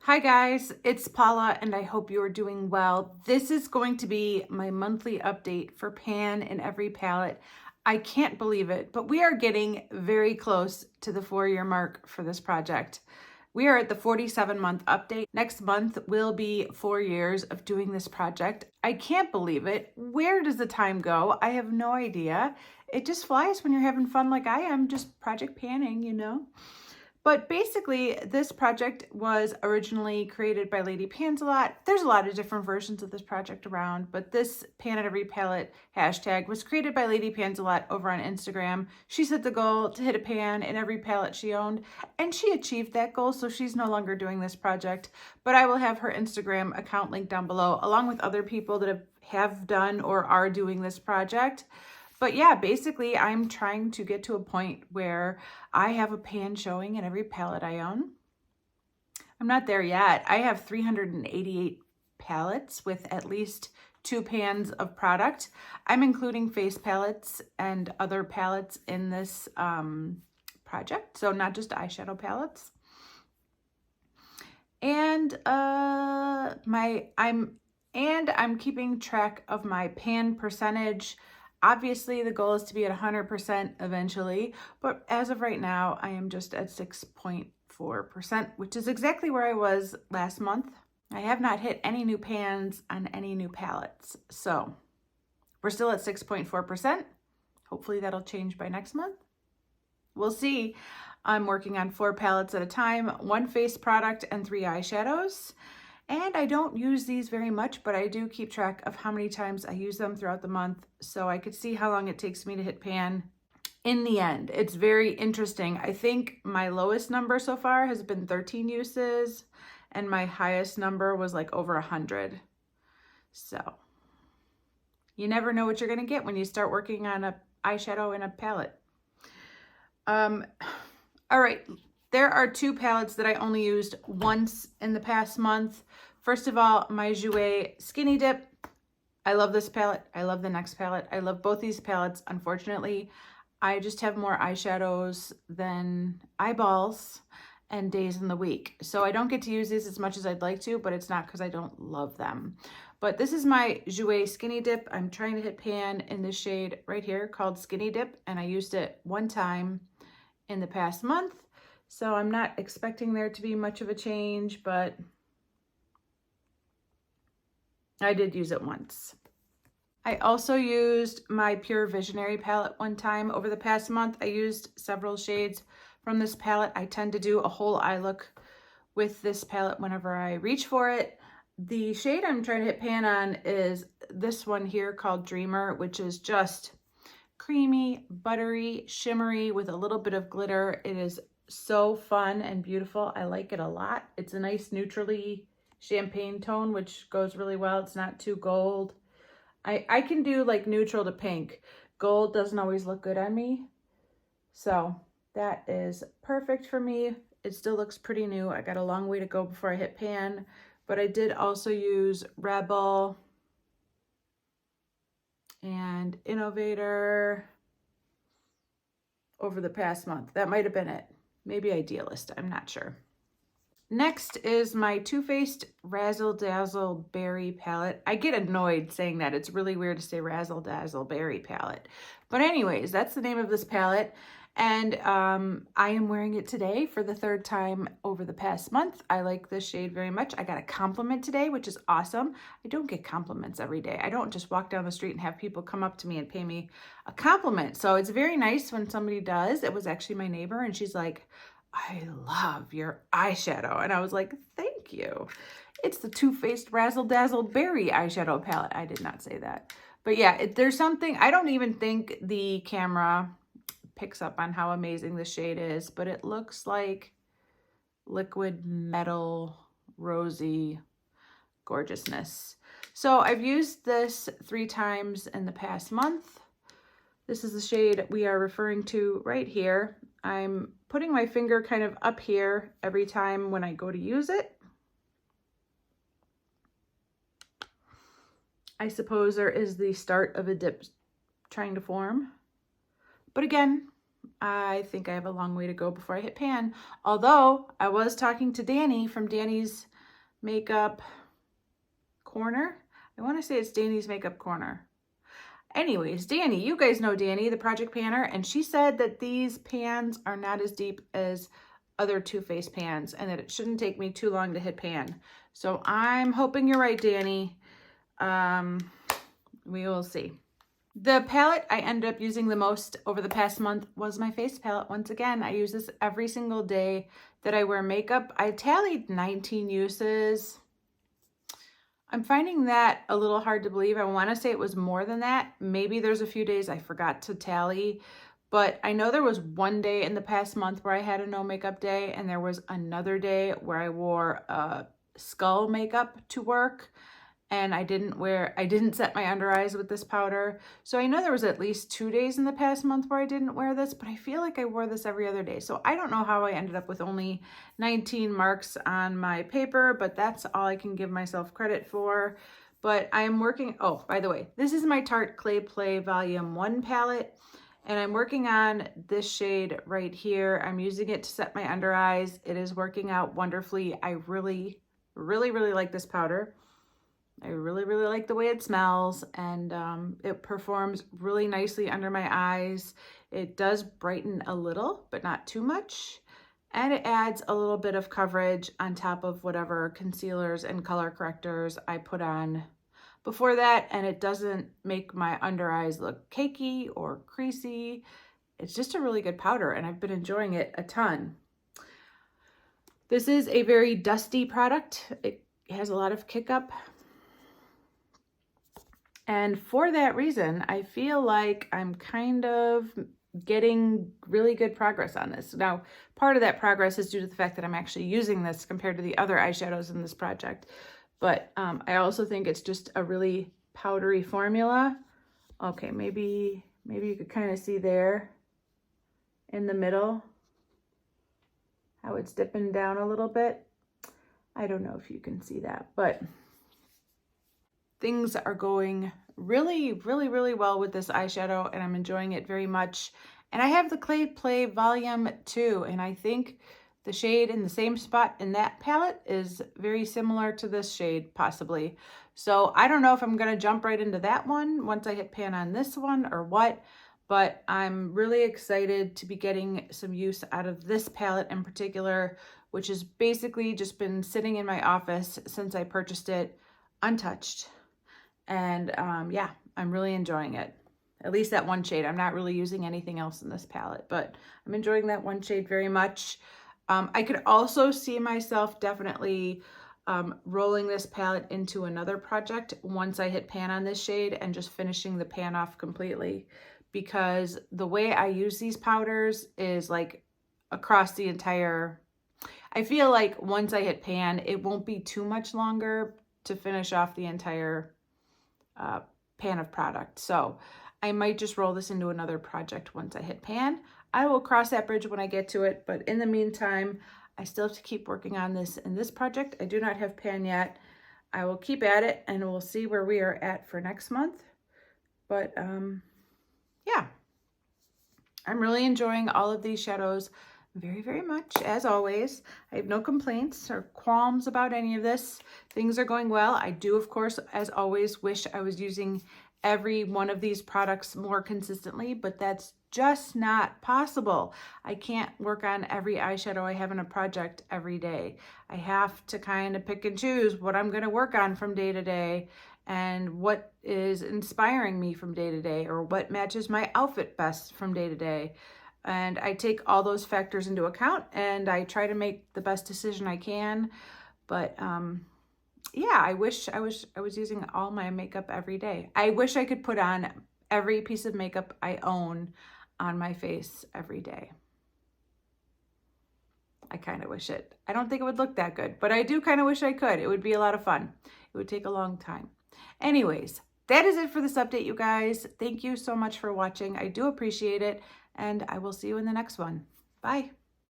Hi guys, it's Paula and I hope you are doing well. This is going to be my monthly update for pan in every palette. I can't believe it, but we are getting very close to the 4-year mark for this project. We are at the 47-month update. Next month will be 4 years of doing this project. I can't believe it. Where does the time go? I have no idea. It just flies when you're having fun like I am, just project panning, you know? But basically, this project was originally created by Lady Pans a lot. There's a lot of different versions of this project around, but this Pan at Every Palette hashtag was created by Lady Pans a lot over on Instagram. She set the goal to hit a pan in every palette she owned, and she achieved that goal, so she's no longer doing this project. But I will have her Instagram account linked down below, along with other people that have done or are doing this project. But yeah, basically I'm trying to get to a point where I have a pan showing in every palette I own. I'm not there yet. I have 388 palettes with at least 2 pans of product. I'm including face palettes and other palettes in this project, so not just eyeshadow palettes. And I'm keeping track of my pan percentage. Obviously, the goal is to be at 100% eventually, but as of right now, I am just at 6.4%, which is exactly where I was last month. I have not hit any new pans on any new palettes, so we're still at 6.4%. Hopefully that'll change by next month. We'll see. I'm working on 4 palettes at a time, 1 face product and 3 eyeshadows. And I don't use these very much, but I do keep track of how many times I use them throughout the month so I could see how long it takes me to hit pan in the end. It's very interesting. I think my lowest number so far has been 13 uses and my highest number was like over 100. So you never know what you're going to get when you start working on a eyeshadow and a palette. All right. There are 2 palettes that I only used once in the past month. First of all, my Jouer Skinny Dip. I love this palette. I love the next palette. I love both these palettes. Unfortunately, I just have more eyeshadows than eyeballs and days in the week. So I don't get to use these as much as I'd like to, but it's not because I don't love them. But this is my Jouer Skinny Dip. I'm trying to hit pan in this shade right here called Skinny Dip, and I used it one time in the past month. So I'm not expecting there to be much of a change, but I did use it once. I also used my Pure Visionary palette one time over the past month. I used several shades from this palette. I tend to do a whole eye look with this palette whenever I reach for it. The shade I'm trying to hit pan on is this one here called Dreamer, which is just creamy, buttery, shimmery with a little bit of glitter. It is so fun and beautiful. I like it a lot. It's a nice neutrally champagne tone, which goes really well. It's not too gold. I can do like neutral to pink. Gold doesn't always look good on me. So that is perfect for me. It still looks pretty new. I got a long way to go before I hit pan, but I did also use Rebel and Innovator over the past month. That might have been it. Maybe Idealist, I'm not sure. Next is my Too Faced Razzle Dazzle Berry palette. I get annoyed saying that. It's really weird to say Razzle Dazzle Berry palette. But anyways, that's the name of this palette. And I am wearing it today for the 3rd time over the past month. I like this shade very much. I got a compliment today, which is awesome. I don't get compliments every day. I don't just walk down the street and have people come up to me and pay me a compliment. So it's very nice when somebody does. It was actually my neighbor and she's like, I love your eyeshadow. And I was like, thank you. It's the Too Faced Razzle Dazzle Berry eyeshadow palette. I did not say that. But yeah, there's something, I don't even think the camera picks up on how amazing this shade is, but it looks like liquid metal, rosy gorgeousness. So I've used this 3 times in the past month. This is the shade we are referring to right here. I'm putting my finger kind of up here every time when I go to use it. I suppose there is the start of a dip trying to form. But again, I think I have a long way to go before I hit pan. Although I was talking to Danny from Danny's Makeup Corner. I want to say it's Danny's Makeup Corner. Anyways, Danny, you guys know Danny, the project panner, and she said that these pans are not as deep as other Too Faced pans and that it shouldn't take me too long to hit pan. So I'm hoping you're right, Danny. We will see. The palette I ended up using the most over the past month was my face palette. Once again, I use this every single day that I wear makeup. I tallied 19 uses. I'm finding that a little hard to believe. I want to say it was more than that. Maybe there's a few days I forgot to tally, but I know there was one day in the past month where I had a no makeup day, and there was another day where I wore skull makeup to work, and I didn't set my under eyes with this powder. So I know there was at least 2 days in the past month where I didn't wear this, but I feel like I wore this every other day. So I don't know how I ended up with only 19 marks on my paper, but that's all I can give myself credit for. But I am working, oh, by the way, this is my Tarte Clay Play Volume 1 palette, and I'm working on this shade right here. I'm using it to set my under eyes. It is working out wonderfully. I really, really, really like this powder. I really, really like the way it smells, and it performs really nicely under my eyes. It does brighten a little, but not too much. And it adds a little bit of coverage on top of whatever concealers and color correctors I put on before that. And it doesn't make my under eyes look cakey or creasy. It's just a really good powder, and I've been enjoying it a ton. This is a very dusty product. It has a lot of kick up. And for that reason, I feel like I'm kind of getting really good progress on this. Now, part of that progress is due to the fact that I'm actually using this compared to the other eyeshadows in this project. But I also think it's just a really powdery formula. Okay, maybe you could kind of see there in the middle how it's dipping down a little bit. I don't know if you can see that, but things are going really, really, really well with this eyeshadow, and I'm enjoying it very much. And I have the Clay Play Volume 2, and I think the shade in the same spot in that palette is very similar to this shade, possibly. So I don't know if I'm going to jump right into that one once I hit pan on this one or what, but I'm really excited to be getting some use out of this palette in particular, which has basically just been sitting in my office since I purchased it untouched. And yeah, I'm really enjoying it. At least that one shade. I'm not really using anything else in this palette, but I'm enjoying that one shade very much. I could also see myself definitely rolling this palette into another project once I hit pan on this shade and just finishing the pan off completely, because the way I use these powders is like across the entire, I feel like once I hit pan, it won't be too much longer to finish off the entire pan of product. So I might just roll this into another project once I hit pan. I will cross that bridge when I get to it, but in the meantime, I still have to keep working on this in this project. I do not have pan yet. I will keep at it, and we'll see where we are at for next month. But yeah, I'm really enjoying all of these shadows very, very much, as always. I have no complaints or qualms about any of this. Things are going well. I do, of course, as always, wish I was using every one of these products more consistently, but that's just not possible. I can't work on every eyeshadow I have in a project every day. I have to kind of pick and choose what I'm going to work on from day to day and what is inspiring me from day to day, or what matches my outfit best from day to day. And I take all those factors into account, and I try to make the best decision I can. But yeah, I wish I was using all my makeup every day. I wish I could put on every piece of makeup I own on my face every day. I kind of wish it. I don't think it would look that good, but I do kind of wish I could. It would be a lot of fun. It would take a long time. Anyways, that is it for this update, you guys. Thank you so much for watching. I do appreciate it, and I will see you in the next one. Bye.